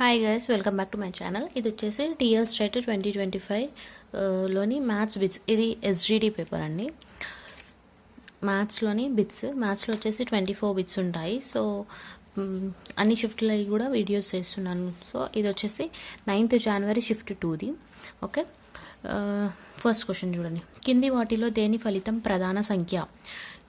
Hi guys, welcome back to my channel. ఇది వచ్చేసి TL state 2025లోని maths bits. ఇది SGD paper అండి. మ్యాథ్స్లోని bits. మ్యాథ్స్లో వచ్చేసి 24 బిట్స్ ఉంటాయి. సో అన్ని షిఫ్ట్లు కూడా వీడియోస్ చేస్తున్నాను. సో ఇది వచ్చేసి 9th January షిఫ్ట్ 2ది. ఓకే, ఫస్ట్ క్వశ్చన్ చూడండి. కింది వాటిలో దేని ఫలితం ప్రధాన సంఖ్య?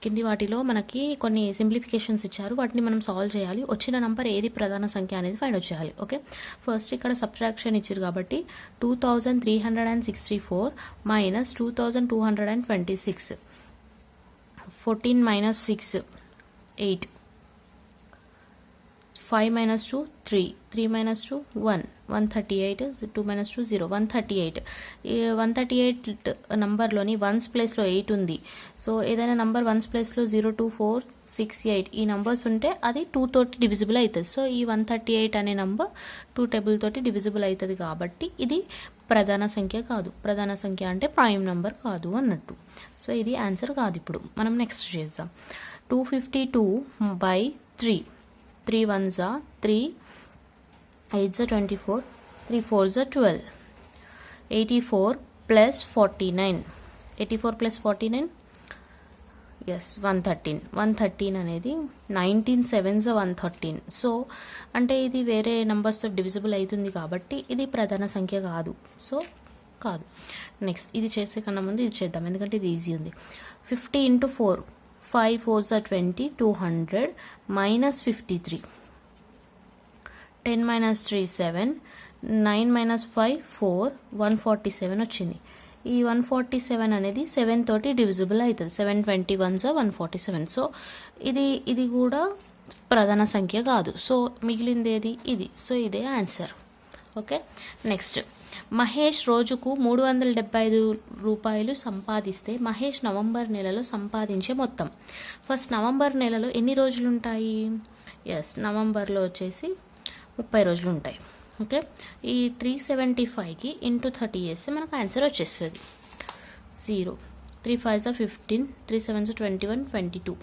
కింది వాటిలో మనకి కొన్ని సింప్లిఫికేషన్స్ ఇచ్చారు, వాటిని మనం సాల్వ్ చేయాలి. వచ్చిన నంబర్ ఏది ప్రధాన సంఖ్య అనేది ఫైండ్ అవుట్ చేయాలి. ఓకే, ఫస్ట్ ఇక్కడ సబ్ట్రాక్షన్ ఇచ్చారు కాబట్టి 2364 minus 2226, 14 minus 6 8, 5 minus 2 3, 3 minus 2 1, 138, 2 minus 2 0, 138. 138 నంబర్లోని once ప్లేస్లో 8 ఉంది. సో ఏదైనా నంబర్ వన్స్ ప్లేస్లో 0, 2, 4, 6, 8 ఈ నంబర్స్ ఉంటే అది 2 తోటి డివిజిబుల్ అవుతుంది. సో ఈ 138 అనే నంబర్ 2 టేబుల్ తోటి డివిజిబుల్ అవుతుంది కాబట్టి ఇది ప్రధాన సంఖ్య కాదు. ప్రధాన సంఖ్య అంటే ప్రైమ్ నంబర్ కాదు అన్నట్టు. సో ఇది ఆన్సర్ కాదు. ఇప్పుడు మనం నెక్స్ట్ చేద్దాం. 252/3, 3 1s are 3, 8s are 24, 3 4s are 12, 84 plus 49, 84 plus 49, yes 113. 113 అనేది 19 7s are 113. సో అంటే ఇది వేరే నెంబర్స్తో డివిజిబుల్ అవుతుంది కాబట్టి ఇది ప్రధాన సంఖ్య కాదు. సో కాదు. నెక్స్ట్ ఇది చేసే కన్నా ముందు ఇది చేద్దాం, ఎందుకంటే ఇది ఈజీ ఉంది. 50 into 4, 5 4s are 20, 200 minus 53, 10 minus 3 7, 9 minus 5 4, 147 వచ్చింది. ఈ 147 అనేది 7 తోటి డివిజిబుల్ అవుతుంది. 721s are 147. సో ఇది కూడా ప్రధాన సంఖ్య కాదు. సో మిగిలింది ఏది? ఇది. సో ఇదే ఆన్సర్. Okay, next. మహేష్ రోజుకు 375 రూపాయలు సంపాదిస్తే మహేష్ నవంబర్ నెలలో సంపాదించే మొత్తం. ఫస్ట్ నవంబర్ నెలలో ఎన్ని రోజులు ఉంటాయి? ఎస్, నవంబర్లో వచ్చేసి 30 రోజులు ఉంటాయి. ఓకే, ఈ 375కి ఇంటూ 30 చేస్తే మనకు ఆన్సర్ వచ్చేస్తుంది 0. 3 5s are 15, 3 7s are 21, 22,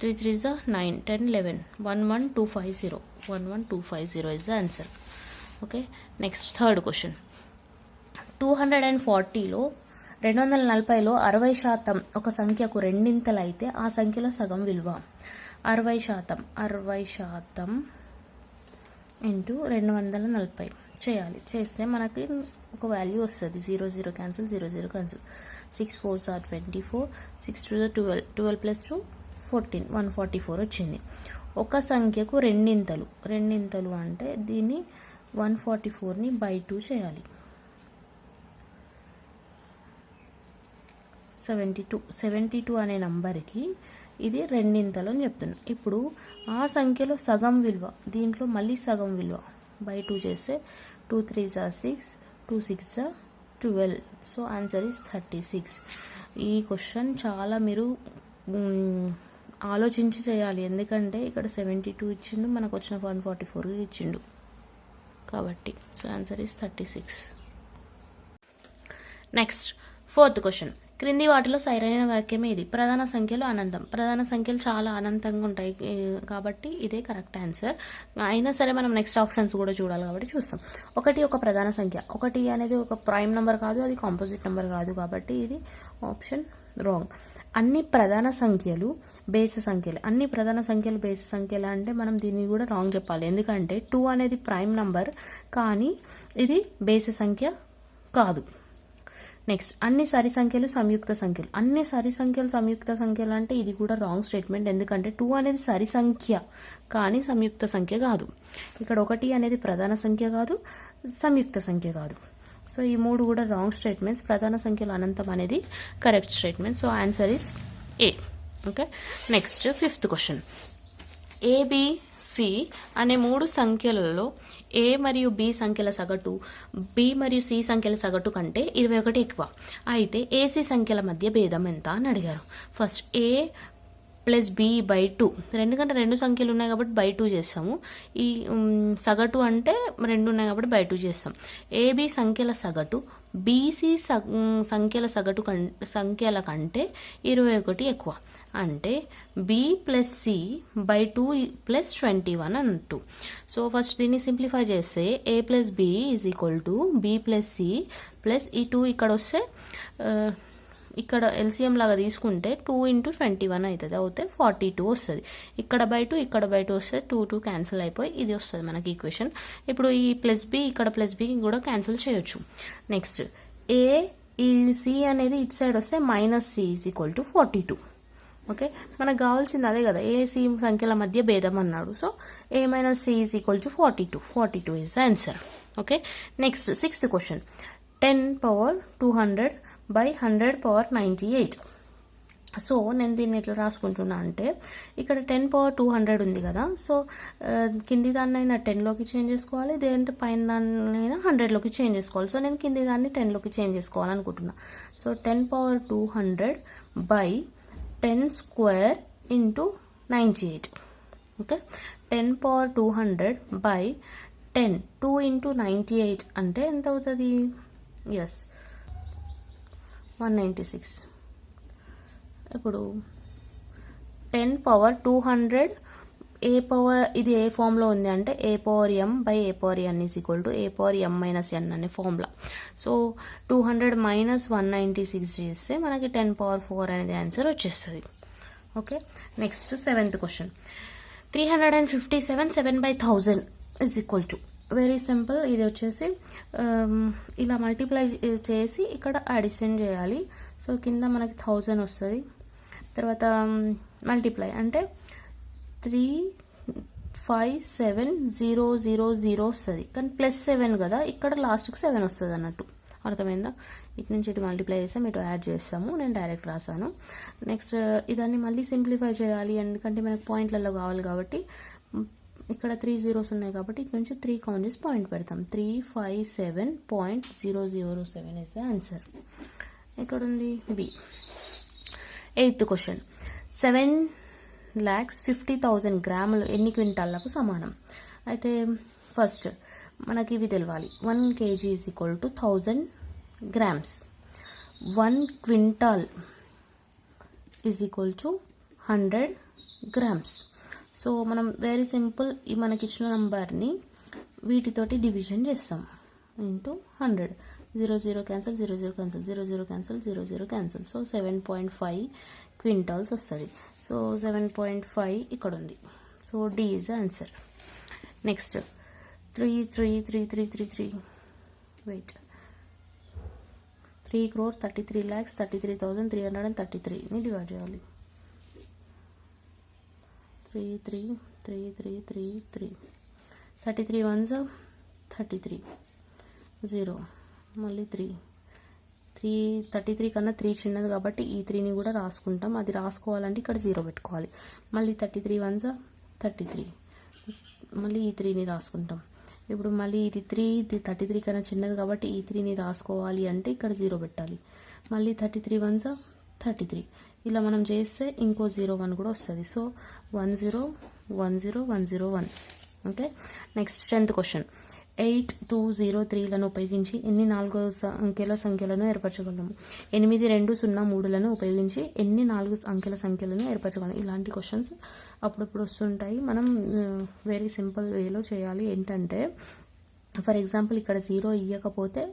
3 3s are 9, 10 11, 11250, 11250 is the answer. Okay, next third question. 240లో 240లో 60% ఒక సంఖ్యకు రెండింతలైతే ఆ సంఖ్యలో సగం విలువ. 60% ఇంటూ 240 చేయాలి. చేస్తే మనకి ఒక వాల్యూ వస్తుంది. 0 0 cancel, 0 0 cancel. 6 4s are 24, 6 2s are 12, 12 plus 2 14, 144 వచ్చింది. ఒక సంఖ్యకు రెండింతలు అంటే దీన్ని 144ని by 2 చేయాలి. 72 అనే నంబర్కి ఇది రెండింతలు అని చెప్తున్నా. ఇప్పుడు ఆ సంఖ్యలో సగం విలువ, దీంట్లో మళ్ళీ సగం విలువ by 2 చేస్తే 2 3s are 6, 2 6s are 12. So answer is 36. ఈ క్వశ్చన్ చాలా మీరు ఆలోచించి చేయాలి, ఎందుకంటే ఇక్కడ 72 ఇచ్చిండు, మనకు వచ్చిన 144 ఇచ్చిండు కాబట్టి. So answer is 36. Next fourth question. క్రింది వాటిలో సరైన వాక్యం ఏది? ప్రధాన సంఖ్యలు అనంతం. ప్రధాన సంఖ్యలు చాలా అనంతంగా ఉంటాయి కాబట్టి ఇదే కరెక్ట్ ఆన్సర్. అయినా సరే మనం నెక్స్ట్ ఆప్షన్స్ కూడా చూడాలి కాబట్టి చూస్తాం. 1 ఒక ప్రధాన సంఖ్య. 1 అనేది ఒక ప్రైమ్ నెంబర్ కాదు, అది కాంపోజిట్ నెంబర్ కాదు కాబట్టి ఇది ఆప్షన్ రాంగ్. అన్ని ప్రధాన సంఖ్యలు బేసి సంఖ్యలు. అన్ని ప్రధాన సంఖ్యలు బేసి సంఖ్యలు అంటే మనం దీన్ని కూడా రాంగ్ చెప్పాలి, ఎందుకంటే 2 అనేది ప్రైమ్ నంబర్ కానీ ఇది బేసి సంఖ్య కాదు. నెక్స్ట్, అన్ని సరి సంఖ్యలు సంయుక్త సంఖ్యలు. అన్ని సరి సంఖ్యలు సంయుక్త సంఖ్యలు అంటే ఇది కూడా రాంగ్ స్టేట్మెంట్, ఎందుకంటే 2 అనేది సరి సంఖ్య కానీ సంయుక్త సంఖ్య కాదు. ఇక్కడ 1 అనేది ప్రధాన సంఖ్య కాదు, సంయుక్త సంఖ్య కాదు. సో ఈ 3 కూడా రాంగ్ స్టేట్మెంట్స్. ప్రధాన సంఖ్యలు అనంతం అనేది correct statement. So answer is A. Okay, next fifth question. ABC అనే 3 సంఖ్యలలో ఏ మరియు బి సంఖ్యల సగటు బి మరియు సి సంఖ్యల సగటు కంటే 21 ఎక్కువ. అయితే ఏసి సంఖ్యల మధ్య భేదం ఎంత అని అడిగారు. First A plus B by 2, ఎందుకంటే రెండు సంఖ్యలు ఉన్నాయి కాబట్టి బై 2 చేస్తాము. ఈ సగటు అంటే రెండు ఉన్నాయి కాబట్టి బై 2 చేస్తాం. ఏబి సంఖ్యల సగటు బీసీ సంఖ్యల కంటే 21 ఎక్కువ, అంటే B plus C by 2 plus 21 అన్నట్టు. సో ఫస్ట్ దీన్ని సింప్లిఫై చేస్తే A plus B is equal to B plus C plus ఈ 2 ఇక్కడ వస్తే ఇక్కడ ఎల్సిఎం లాగా తీసుకుంటే 2 × 21 అవుతుంది, అవుతే 42 వస్తుంది. ఇక్కడ బై 2 ఇక్కడ బై 2 వస్తే 2 క్యాన్సిల్ అయిపోయి ఇది వస్తుంది మనకి ఈక్వేషన్. ఇప్పుడు ఈ ప్లస్ బి ఇక్కడ ప్లస్ బి కూడా క్యాన్సిల్ చేయొచ్చు. నెక్స్ట్ ఏ ఈ సి అనేది ఇటు సైడ్ వస్తే minus C is equal to 42. Okay, మనకు కావాల్సింది అదే కదా, ఏ సి సంఖ్యల మధ్య భేదం అన్నాడు. So A minus C is equal to 42 is the answer. Okay, next 6th question. 10 power 200 by 100 power 98. So నేను దీన్ని ఎట్లా రాసుకుంటున్నా అంటే ఇక్కడ 10 పవర్ 200 ఉంది కదా, సో కింది దాన్నైనా 10లోకి చేంజ్ చేసుకోవాలి, లేదంటే పైన దాన్నైనా 100లోకి చేంజ్ చేసుకోవాలి. సో నేను కింది దాన్ని 10లోకి చేంజ్ చేసుకోవాలనుకుంటున్నా. So 10 power 200 by 10 square into 98. Okay, 10 power 200 by 10 2 × 98 అంటే ఎంత అవుతుంది? ఎస్, 196. ఇప్పుడు 10 పవర్ 200 ఏ పవర్ ఇది ఏ ఫామ్లో ఉంది అంటే A power M by A power N is equal to A power M minus N అనే ఫార్ములా. సో 200 మైనస్ 196 చేస్తే మనకి 10 పవర్ 4 అనేది ఆన్సర్ వచ్చేస్తుంది. Okay, next 7th question. 357 7/1000 is equal to, very simple. ఇది వచ్చేసి ఇలా మల్టిప్లై చేసి ఇక్కడ అడిషన్ చేయాలి. సో కింద మనకి 1000 వస్తుంది, తర్వాత మల్టిప్లై అంటే 357,000 వస్తుంది, కానీ +7 కదా, ఇక్కడ లాస్ట్కి 7 వస్తుంది అన్నట్టు. అర్థమైందా? ఇటు నుంచి ఇటు మల్టిప్లై చేస్తాం, ఇటు యాడ్ చేస్తాము, నేను డైరెక్ట్ రాసాను. నెక్స్ట్ ఇదాన్ని మళ్ళీ సింప్లిఫై చేయాలి, ఎందుకంటే మనకు పాయింట్లలో కావాలి కాబట్టి. ఇక్కడ 3 zeros ఉన్నాయి కాబట్టి ఇటు నుంచి 3 కౌంట్ చేసి పాయింట్ పెడతాం. 357.007 ఇస్ ద ఆన్సర్. ఇక్కడ ఉంది బి. 8th question. 7,50,000 గ్రాములు ఎన్ని క్వింటాళ్లకు సమానం? అయితే ఫస్ట్ మనకి ఇవి తెలవాలి. 1 kg is equal to 1000 grams. 1 quintal is equal to 100 grams. So మనం వెరీ సింపుల్, ఈ మనకి ఇచ్చిన నంబర్ని వీటితోటి డివిజన్ చేస్తాం into 100. 0 cancel, 0 cancel, 0 cancel, 0 cancel. So 7.5 quintals వస్తుంది. సో 7.5 ఇక్కడ ఉంది. So D is answer. Next 3 weight 3,33,33,333ని డివైడ్ చేయాలి. 33 ones 33, 0, మళ్ళీ 33 కన్నా 3 చిన్నది కాబట్టి ఈ 3ని కూడా రాసుకుంటాం. అది రాసుకోవాలంటే ఇక్కడ 0 పెట్టుకోవాలి. మళ్ళీ 33 ones 33, మళ్ళీ ఈ 3ని రాసుకుంటాం. ఇప్పుడు మళ్ళీ ఇది 3, ఇది 33 కన్నా చిన్నది కాబట్టి ఈ 3ని రాసుకోవాలి అంటే ఇక్కడ 0 పెట్టాలి. మళ్ళీ 33 ones 33, ఇలా మనం చేస్తే ఇంకో 01 కూడా వస్తుంది. So 10101001. Okay, next 10th question. 8203లను ఉపయోగించి ఎన్ని 4 అంకెల సంఖ్యలను ఏర్పరచగలము? 8203లను ఉపయోగించి ఎన్ని 4 అంకెల సంఖ్యలను ఏర్పరచగలము? ఇలాంటి క్వశ్చన్స్ అప్పుడప్పుడు వస్తుంటాయి. మనం వెరీ సింపుల్ వేలో చేయాలి. ఏంటంటే ఫర్ ఎగ్జాంపుల్ ఇక్కడ 0 ఇవ్వకపోతే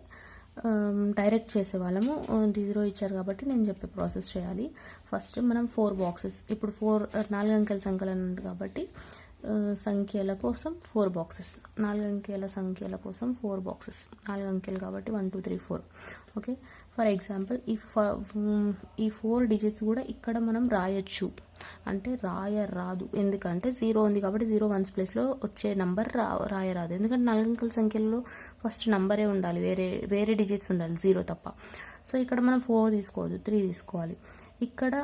డైరెక్ట్ చేసేవాళ్ళము. 0 ఇచ్చారు కాబట్టి నేను చెప్పే ప్రాసెస్ చేయాలి. ఫస్ట్ మనం 4 బాక్సెస్, ఇప్పుడు 4 అంకెల సంఖ్యలు అన్నట్టు కాబట్టి సంఖ్యల కోసం 4 బాక్సెస్, 4 అంకెల సంఖ్యల కోసం 4 బాక్సెస్, 4 అంకెలు కాబట్టి 1 2 3 4. ఓకే, ఫర్ ఎగ్జాంపుల్ ఈ 4 డిజిట్స్ కూడా ఇక్కడ మనం రాయొచ్చు, అంటే రాయరాదు. ఎందుకంటే 0 ఉంది కాబట్టి 0 1s ప్లేస్లో వచ్చే నంబర్ రాయరాదు. ఎందుకంటే 4 అంకెల సంఖ్యల్లో ఫస్ట్ నంబరే ఉండాలి, వేరే డిజిట్స్ ఉండాలి 0 తప్ప. సో ఇక్కడ మనం 4 తీసుకోవద్దు, 3 తీసుకోవాలి. ఇక్కడ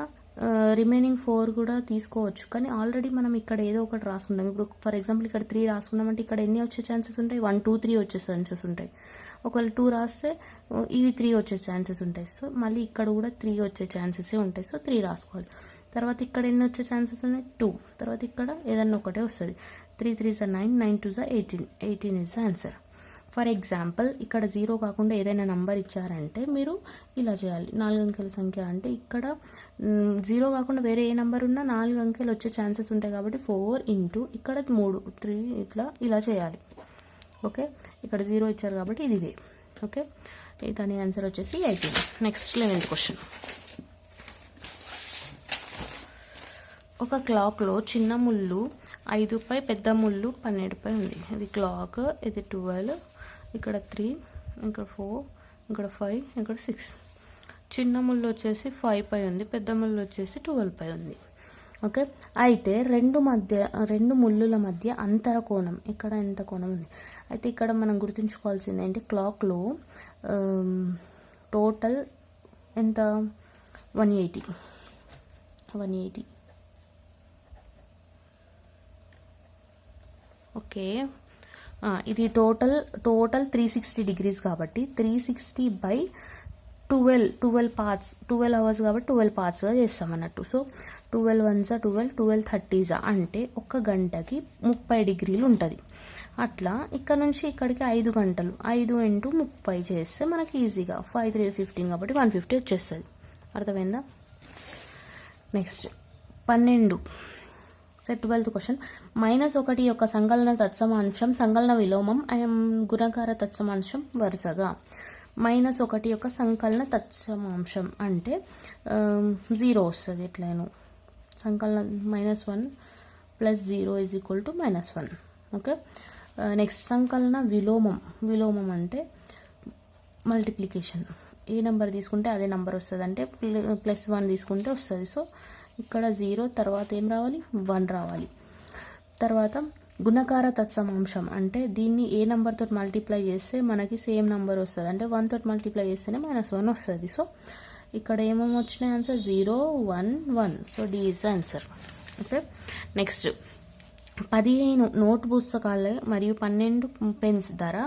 రిమైనింగ్ 4 కూడా తీసుకోవచ్చు, కానీ ఆల్రెడీ మనం ఇక్కడ ఏదో ఒకటి రాసుకుంటాం. ఇప్పుడు ఫర్ ఎగ్జాంపుల్ ఇక్కడ 3 రాసుకున్నామంటే ఇక్కడ ఎన్ని వచ్చే ఛాన్సెస్ ఉంటాయి? 1 2 3 వచ్చే ఛాన్సెస్ ఉంటాయి. ఒకవేళ 2 రాస్తే ఇవి 3 వచ్చే ఛాన్సెస్ ఉంటాయి. సో మళ్ళీ ఇక్కడ కూడా 3 వచ్చే ఛాన్సెస్ ఉంటాయి. సో 3 రాసుకోవాలి. తర్వాత ఇక్కడ ఎన్ని వచ్చే ఛాన్సెస్ ఉన్నాయి 2, తర్వాత ఇక్కడ ఏదన్నా ఒకటే వస్తుంది. 3 3s are 9, 9 2s are 18, 18 is the answer. For example ఇక్కడ 0 కాకుండా ఏదైనా నంబర్ ఇచ్చారంటే మీరు ఇలా చేయాలి. 4 అంకెల సంఖ్య అంటే ఇక్కడ 0 కాకుండా వేరే ఏ నెంబర్ ఉన్నా 4 అంకెలు వచ్చే ఛాన్సెస్ ఉంటాయి కాబట్టి 4 ఇంటూ ఇక్కడ 3 3 ఇలా చేయాలి. ఓకే, ఇక్కడ 0 ఇచ్చారు కాబట్టి ఇది వే. ఓకే, దాని ఆన్సర్ వచ్చేసి 18. Next 11th question. ఒక క్లాక్లో చిన్న ముళ్ళు 5పై, పెద్ద ముళ్ళు 12పై ఉంది. ఇది క్లాక్, ఇది 12, ఇక్కడ 3, ఇక్కడ 4, ఇక్కడ 5, ఇక్కడ 6. చిన్న ముళ్ళు వచ్చేసి 5పై ఉంది, పెద్ద ముళ్ళు వచ్చేసి 12పై ఉంది. ఓకే, అయితే రెండు ముళ్ళుల మధ్య అంతర కోణం ఇక్కడ ఎంత కోణం ఉంది. అయితే ఇక్కడ మనం గుర్తుంచుకోవాల్సింది ఏంటి, క్లాక్లో టోటల్ ఎంత 180. ఓకే, ఇది టోటల్ 360 degrees కాబట్టి 360 by 12 parts, 12 hours కాబట్టి 12 partsగా చేస్తాం అన్నట్టు. సో 12 1s 12, 12 30s అంటే ఒక గంటకి 30 degrees ఉంటుంది. అట్లా ఇక్కడ నుంచి ఇక్కడికి 5 గంటలు, 5 into 30 చేస్తే మనకి ఈజీగా 5 3 15 కాబట్టి 150 వచ్చేస్తుంది. అర్థమైందా? నెక్స్ట్ 12. 12th question. -1 యొక్క సంకలన తత్సమాంశం, సంకలన విలోమం, గుణకార తత్సమాంశం వరుసగా. -1 యొక్క సంకలన తత్సమాంశం అంటే 0 వస్తుంది. ఎట్లయినా సంకలనం -1 + 0 = -1. ఓకే, నెక్స్ట్ సంకలన విలోమం అంటే మల్టిప్లికేషన్. ఏ నెంబర్ తీసుకుంటే అదే నెంబర్ వస్తుంది, అంటే +1 తీసుకుంటే వస్తుంది. సో ఇక్కడ 0 తర్వాత ఏం రావాలి, 1 రావాలి. తర్వాత గుణకార తత్సమాంశం అంటే దీన్ని ఏ నెంబర్ తోటి మల్టిప్లై చేస్తే మనకి సేమ్ నెంబర్ వస్తుంది, అంటే 1 తోటి మల్టిప్లై చేస్తేనే -1 వస్తుంది. సో ఇక్కడ ఏమేమి వచ్చినాయి answer 0 1 1. So D is the answer. Okay, next 15 note పుస్తకాలు మరియు 12 పెన్స్ ధర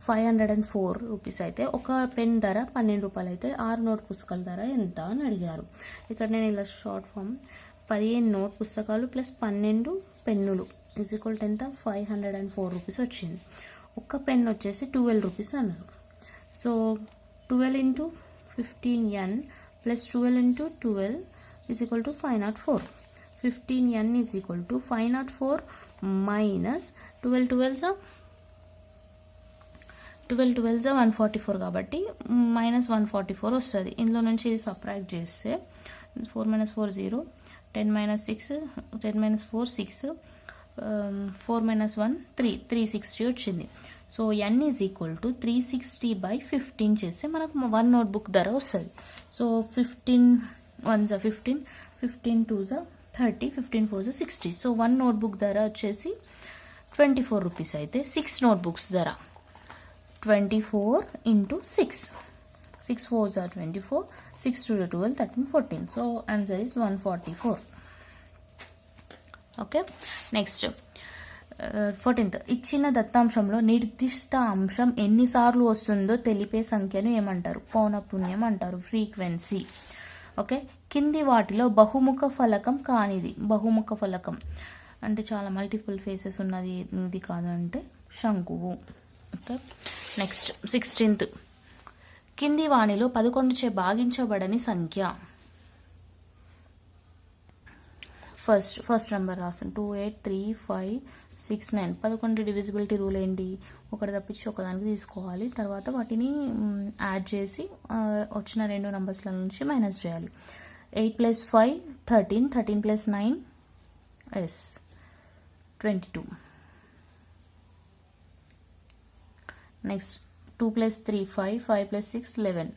504 రూపీస్ అయితే ఒక పెన్ ధర 12 రూపాయలు అయితే 6 నోట్ పుస్తకాల ధర ఎంత అని అడిగారు. ఇక్కడ నేను ఇలా షార్ట్ ఫామ్ 15 నోట్ పుస్తకాలు ప్లస్ 12 పెన్నులు = ఎంత 504 రూపీస్ వచ్చింది. ఒక్క పెన్ వచ్చేసి 12 రూపీస్ అన్నారు. So 12 into 15n plus 12 into 12 = 504. 15n = 504 minus 12 12s 144 కాబట్టి -144 వస్తుంది. ఇందులో నుంచి ఇది సబ్ట్రాక్ట్ చేస్తే 4 - 4 0, 10 - 6, 10 - 4 6, 4 - 1 3, 360 వచ్చింది. సో n = 360 by 15 చేస్తే మనకు 1 నోట్బుక్ ధర వస్తుంది. So 15 1s 15, 15 2s 30, 15 4s 60. So 1 notebook ధర వచ్చేసి 24 రూపీస్ అయితే 6 నోట్బుక్స్ ధర 24 into 6. 6 4s 24, 6 2 12, 13 14. So answer is 144. Okay, next 14th. ఇచ్చిన దత్తాంశంలో నిర్దిష్ట అంశం ఎన్నిసార్లు వస్తుందో తెలిపే సంఖ్యను ఏమంటారు? పౌనఃపున్యం అంటారు, ఫ్రీక్వెన్సీ. ఓకే, కింది వాటిలో బహుముఖ ఫలకం కానిది. బహుముఖ ఫలకం అంటే చాలా మల్టిపుల్ ఫేసెస్ ఉన్నది, ఇది కాదంటే శంకువు. Okay, next 16th. కింది వాణిలో 11 చే భాగించబడని సంఖ్య. ఫస్ట్ నెంబర్ రాస్తాను 2 8 3 5 6 9. 11 డివిజిబిలిటీ రూల్ ఏంటి? ఒకటి తప్పించి ఒకదానికి తీసుకోవాలి, తర్వాత వాటిని యాడ్ చేసి వచ్చిన 2 నెంబర్స్ల నుంచి మైనస్ చేయాలి. 8 + 5 13, 13 + 9 22. నెక్స్ట్ 2 + 3 5, 5 + 6 11,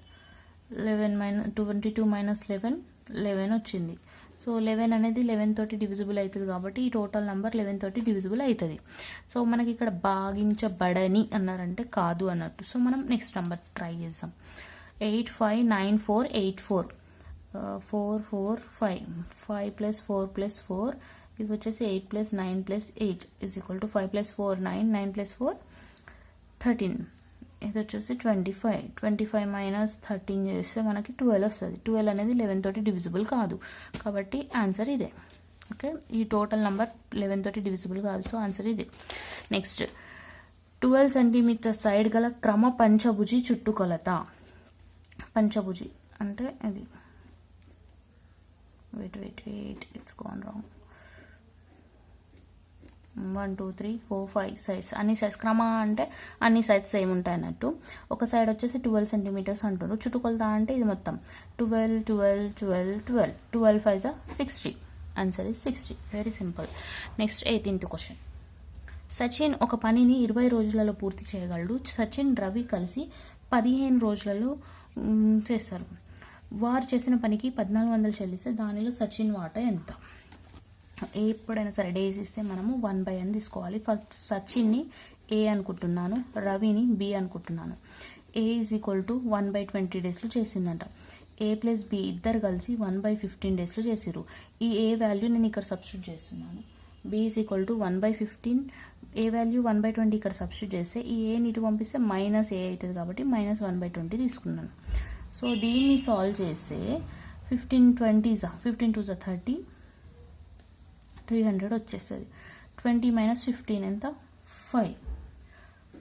22 - 11 11 వచ్చింది. సో 11 అనేది 11 తోటి డివిజిబుల్ అవుతుంది కాబట్టి ఈ టోటల్ నెంబర్ 11 తోటి డివిజిబుల్ అవుతుంది. సో మనకి ఇక్కడ భాగించబడని అన్నారంటే కాదు అన్నట్టు. సో మనం నెక్స్ట్ నెంబర్ ట్రై చేద్దాం. 8 5 9 4 8 4, 4 4 5, 5 + 4 + 4 ఇవి వచ్చేసి 8 + 9 + 8 = 5 + 4 9, 9 + 4 13. ఇది వచ్చేసి 25 మైనస్ 13 చేస్తే మనకి 12 వస్తుంది. 12 అనేది 11 తోటి డివిజిబుల్ కాదు కాబట్టి ఆన్సర్ ఇదే. ఓకే, ఈ టోటల్ నెంబర్ 11 తోటి డివిజిబుల్ కాదు, సో ఆన్సర్ ఇదే. నెక్స్ట్ 12 సెంటీమీటర్ సైడ్ గల క్రమ పంచభుజి చుట్టుకొలత. పంచభుజి అంటే ఇది wait it's gone wrong. 1 2 3 4 5 sides, అన్ని సైడ్స్ క్రమ అంటే అన్ని సైడ్స్ సేమ్ ఉంటాయి అన్నట్టు. ఒక సైడ్ వచ్చేసి 12 సెంటీమీటర్స్ అంటారు. చుట్టుకొలత అంటే ఇది మొత్తం 12 12 12 12 12 5 60. Answer is 60. Very simple. Next 18th question. Sachin ఒక పనిని 20 రోజులలో పూర్తి చేయగలడు. సచిన్ రవి కలిసి 15 రోజులలో చేస్తారు. వారు చేసిన పనికి 1400 చెల్లిస్తే దానిలో సచిన్ వాటా ఎంత? ఎప్పుడైనా సరే డేస్ ఇస్తే మనము 1/n తీసుకోవాలి. ఫస్ట్ సచిన్ని ఏ అనుకుంటున్నాను, రవిని బి అనుకుంటున్నాను. ఏ ఈజ్ ఈక్వల్ టు 1/20 డేస్లో చేసిందంట. ఏ ప్లస్ బి ఇద్దరు కలిసి 1/15 డేస్లో చేసిర్రు. ఈ ఏ వాల్యూ నేను ఇక్కడ సబ్స్టిట్యూట్ చేస్తున్నాను. B is equal to 1/15, A value 1/20 ఇక్కడ సబ్స్టిట్యూట్ చేస్తే ఈ ఏ ఇటు పంపిస్తే మైనస్ ఏ అవుతుంది కాబట్టి మైనస్ 1/20 తీసుకున్నాను. సో దీన్ని సాల్వ్ చేస్తే 15 2 30, 300 వచ్చేస్తుంది. 20 మైనస్ 15 ఎంత? 5.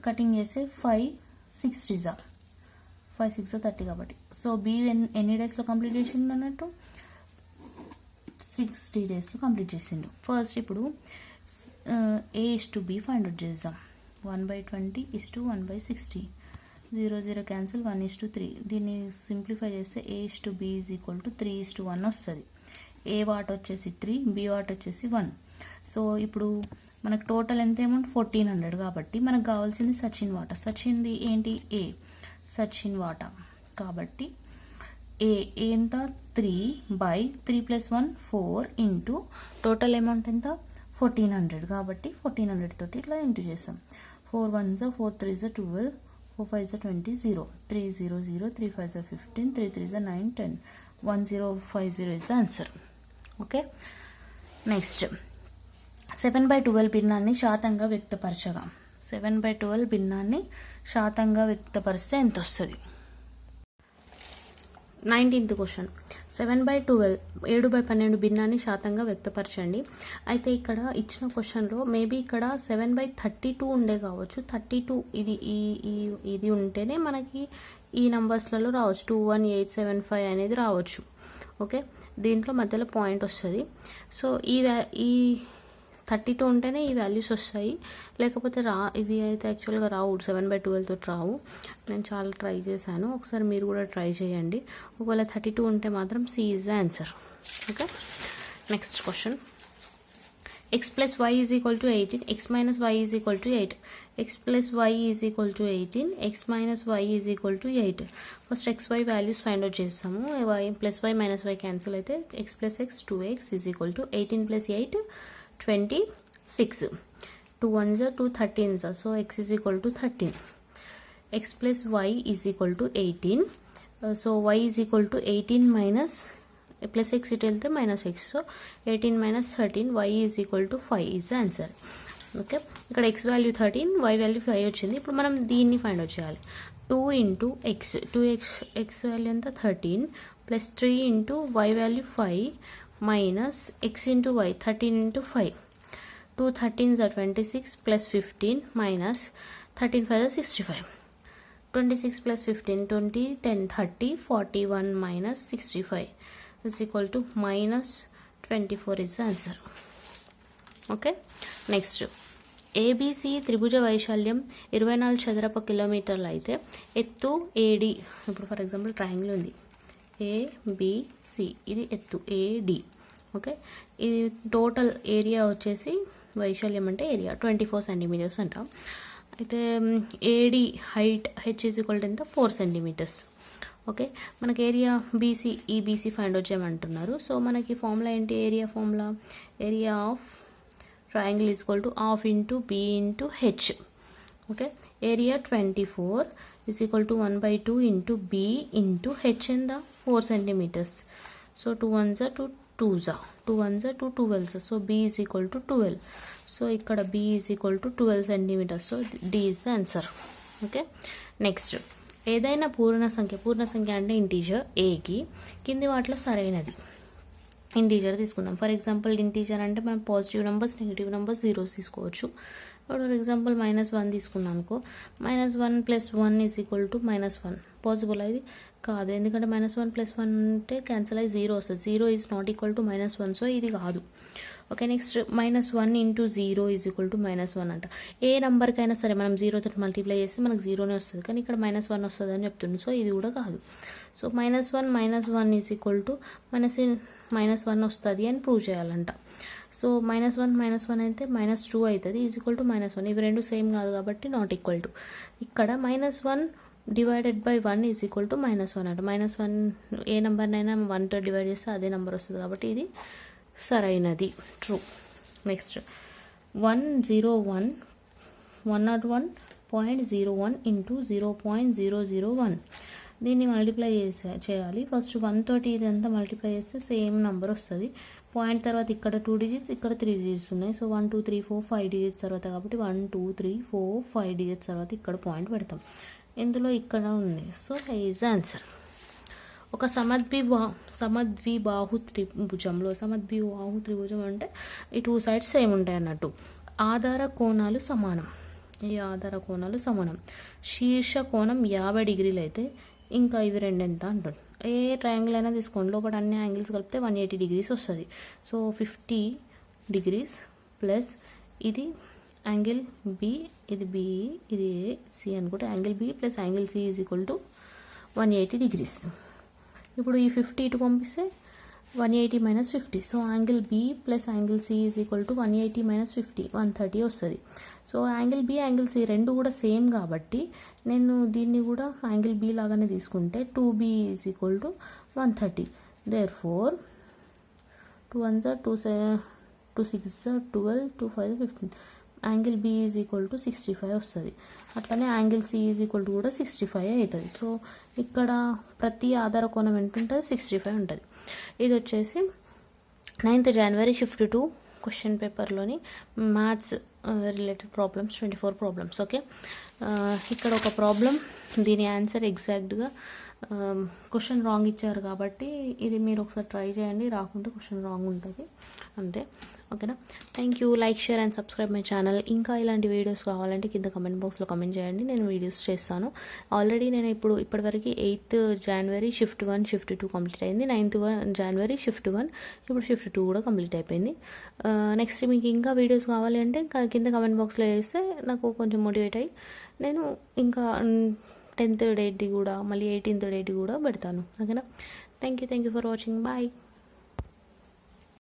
కటింగ్ చేస్తే 5 6 5 6 30 కాబట్టి. సో బి ఎన్ని డేస్లో కంప్లీట్ చేసిండు అన్నట్టు? 60 డేస్లో కంప్లీట్ చేసిండు. ఫస్ట్ ఇప్పుడు A is to be find out చేద్దాం. 1/20 is to 1/60, 0 0 cancel, 1 is to 3. దీన్ని సింప్లిఫై చేస్తే A is to be is equal to 3 is to 1 వస్తుంది. ఏ వాట్ వచ్చేసి 3, బి వాట్ వచ్చేసి 1. సో ఇప్పుడు మనకు టోటల్ ఎంత అమౌంట్ 1400 కాబట్టి మనకు కావాల్సింది సచిన్ వాటా. సచిన్ది ఏంటి? ఏ. సచిన్ వాటా కాబట్టి ఏ ఎంత? 3/3 + 1 4 ఇంటూ టోటల్ అమౌంట్ ఎంత? 1400 కాబట్టి 1400 తోటి ఇట్లా ఇంటూ చేస్తాం. 4 1 4 3 12, 4 5 20, 0 3 0 0, 3 5 15, 3 3 9 10, 1050 is the answer. Okay, next 7/12 భిన్నాన్ని శాతంగా వ్యక్తపరచగా. 7/12 భిన్నాన్ని శాతంగా వ్యక్తపరిస్తే ఎంత వస్తుంది? 19th question. 7/12 7/12 భిన్నాన్ని శాతంగా వ్యక్తపరచండి. అయితే ఇక్కడ ఇచ్చిన క్వశ్చన్లో మేబీ ఇక్కడ 7/32 ఉండే కావచ్చు. 32 ఇది ఉంటేనే మనకి ఈ నంబర్స్లలో రావచ్చు. 21875 అనేది రావచ్చు. ఓకే, దీంట్లో మధ్యలో పాయింట్ వస్తుంది. సో ఈ 32 ఉంటేనే ఈ వాల్యూస్ వస్తాయి, లేకపోతే ఇవి అయితే యాక్చువల్గా రావు. 7/12 తోటి రావు. నేను చాలా ట్రై చేశాను, ఒకసారి మీరు కూడా ట్రై చేయండి. ఒకవేళ 32 ఉంటే మాత్రం C is the answer. Okay, next question. x plus y is equal to 18, x minus y is equal to 8. x plus y is equal to 18, x minus y is equal to 8. First xy values find out చేస్తాము. y plus y minus y cancel అయితే x plus x 2x is equal to 18 plus 8 26. 2 1s are 2 13s, so x is equal to 13. x plus y is equal to 18, so y is equal to 18 minus plus x ఇటు వెళ్తే minus x, so 18 minus 13, y is equal to 5 is the answer. Okay, ఇక్కడ x value 13, y value 5 వచ్చింది. ఇప్పుడు మనం దీన్ని find out చేయాలి. 2 into X, 2x value ఎంత? 13 plus 3 into y value 5 minus x into y 13 into 5. 2 13s are 26 plus 15 minus 13 5 are 65. 26 plus 15 20 10 30 41 minus 65 is equal to minus 24 is the answer. Okay, next A B C త్రిభుజ వైశాల్యం 24 చదరపు కిలోమీటర్లు అయితే ఎత్తు A D. ఇప్పుడు for example triangle ఉంది, A B C, ఇది ఎత్తు ఏడి. ఓకే, ఇది టోటల్ ఏరియా వచ్చేసి వైశాల్యం అంటే ఏరియా 24 సెంటీమీటర్స్ అంట. అయితే A D height H is equal to ఎంత? 4 సెంటీమీటర్స్. ఓకే, మనకి area B C E B C find out చేయమంటున్నారు. సో మనకి ఫార్ములా ఏంటి? Area formula, area of triangle is equal to half into B into H. Okay, area 24 is equal to 1/2 into B into H ఎంత? 4 centimeters. So 2 1s are 2 2s are 2 1s are 2 12s. So B is equal to 12. So ఇక్కడ B is equal to 12 centimetres. So D is the answer. Okay. Next ఏదైనా పూర్ణ సంఖ్య అంటే integer ఏకి కింది వాటిలో సరైనది ఇంటీజర్ తీసుకుందాం. ఫర్ ఎగ్జాంపుల్ ఇంటీజర్ అంటే మనం positive numbers negative numbers zeros తీసుకోవచ్చు. ఫర్ ఎగ్జాంపుల్ -1 తీసుకున్నాం అనుకో, -1 + 1 = -1 పాసిబుల్ ఇది కాదు, ఎందుకంటే -1 + 1 అంటే క్యాన్సిల్ అయ్యి 0 వస్తుంది. 0 is not equal to -1, so ఇది కాదు. ఓకే. నెక్స్ట్ -1 × 0 = -1 అంట. ఏ నెంబర్కైనా సరే మనం 0 తోటి మల్టిప్లై చేస్తే మనకు 0నే వస్తుంది, కానీ ఇక్కడ -1 వస్తుంది అని చెప్తుంది, సో ఇది కూడా కాదు. సో -1 - 1 -1 వస్తుంది అని ప్రూవ్ చేయాలంట. సో -1 - 1 అయితే -2 అవుతుంది, =-1. ఇవి రెండు సేమ్ కాదు కాబట్టి నాట్ ఈక్వల్ టు. ఇక్కడ -1 డివైడెడ్ బై 1 =-1 అంట. -1 ఏ నెంబర్నైనా 1తో డివైడ్ చేస్తే అదే నెంబర్ వస్తుంది, కాబట్టి ఇది సరైనది, ట్రూ. నెక్స్ట్ 101.01 × 0.001 దీన్ని మల్టిప్లై చేయాలి. ఫస్ట్ 1 తోటి ఇదంతా మల్టిప్లై చేస్తే సేమ్ నెంబర్ వస్తుంది. పాయింట్ తర్వాత ఇక్కడ 2 డిజిట్స్, ఇక్కడ 3 డిజిట్స్ ఉన్నాయి. సో 1 2 3 4 5 డిజిట్స్ తర్వాత, కాబట్టి 1 2 3 4 5 డిజిట్స్ తర్వాత ఇక్కడ పాయింట్ పెడతాం. ఇందులో ఇక్కడ ఉంది, సో ఈజ్ ఆన్సర్. ఒక సమద్విబాహు త్రిభుజంలో, సమద్విబాహు త్రిభుజం అంటే ఈ 2 సైడ్స్ సేమ్ ఉంటాయి అన్నట్టు. ఆధార కోణాలు సమానం. ఈ ఆధార కోణాలు సమానం. శీర్ష కోణం 50 డిగ్రీలు అయితే ఇంకా ఇవి రెండు ఎంత అంటుంది. ఏ ట్రయాంగిల్ అయినా తీసుకోండి, లోపల అన్ని యాంగిల్స్ కలిపితే 180 డిగ్రీస్ వస్తుంది. సో 50 డిగ్రీస్ ప్లస్ ఇది యాంగిల్ బి, ఇది బి, ఇది ఏ, సి అనుకుంటే angle B plus angle C = 180 degrees. ఇప్పుడు ఈ 50 ఇటు పంపిస్తే 180 - 50. So angle B plus angle C = 180 - 50 130 వస్తుంది. So angle B angle C రెండు కూడా సేమ్ కాబట్టి నేను దీన్ని కూడా యాంగిల్ బి లాగానే తీసుకుంటే 2b = 130. దేర్ఫోర్ 2 1 2 2 6 12 2 5 15 యాంగిల్ బి = 65 వస్తుంది. అట్లనే యాంగిల్ సి కూడా 65 అవుతుంది. సో ఇక్కడ ప్రతి ఆధార కోణం ఎంత ఉంటుంది, 65 ఉంటుంది. ఇది వచ్చేసి 9th January షిఫ్ట్ 2 క్వశ్చన్ పేపర్లోని maths related problems 24 problems. Okay. ఇక్కడ ఒక ప్రాబ్లం, దీని ఆన్సర్ ఎగ్జాక్ట్గా క్వశ్చన్ రాంగ్ ఇచ్చారు కాబట్టి ఇది మీరు ఒకసారి ట్రై చేయండి, రాకుంటే క్వశ్చన్ రాంగ్ ఉంటుంది అంతే. ఓకేనా. Thank you. Like, share and subscribe my channel. ఇంకా ఇలాంటి వీడియోస్ కావాలంటే కింద కమెంట్ బాక్స్లో కమెంట్ చేయండి, నేను వీడియోస్ చేస్తాను. ఆల్రెడీ నేను ఇప్పటివరకు 8th January shift 1 shift 2 complete అయింది. 9th January షిఫ్ట్ 1, ఇప్పుడు షిఫ్ట్ 2 కూడా కంప్లీట్ అయిపోయింది. నెక్స్ట్ మీకు ఇంకా వీడియోస్ కావాలి అంటే కింద కమెంట్ బాక్స్లో వేస్తే నాకు కొంచెం మోటివేట్ అయ్యి నేను ఇంకా 10th డేట్ది కూడా మళ్ళీ 18th డేట్ కూడా పెడతాను. ఓకేనా. Thank you for watching. Bye.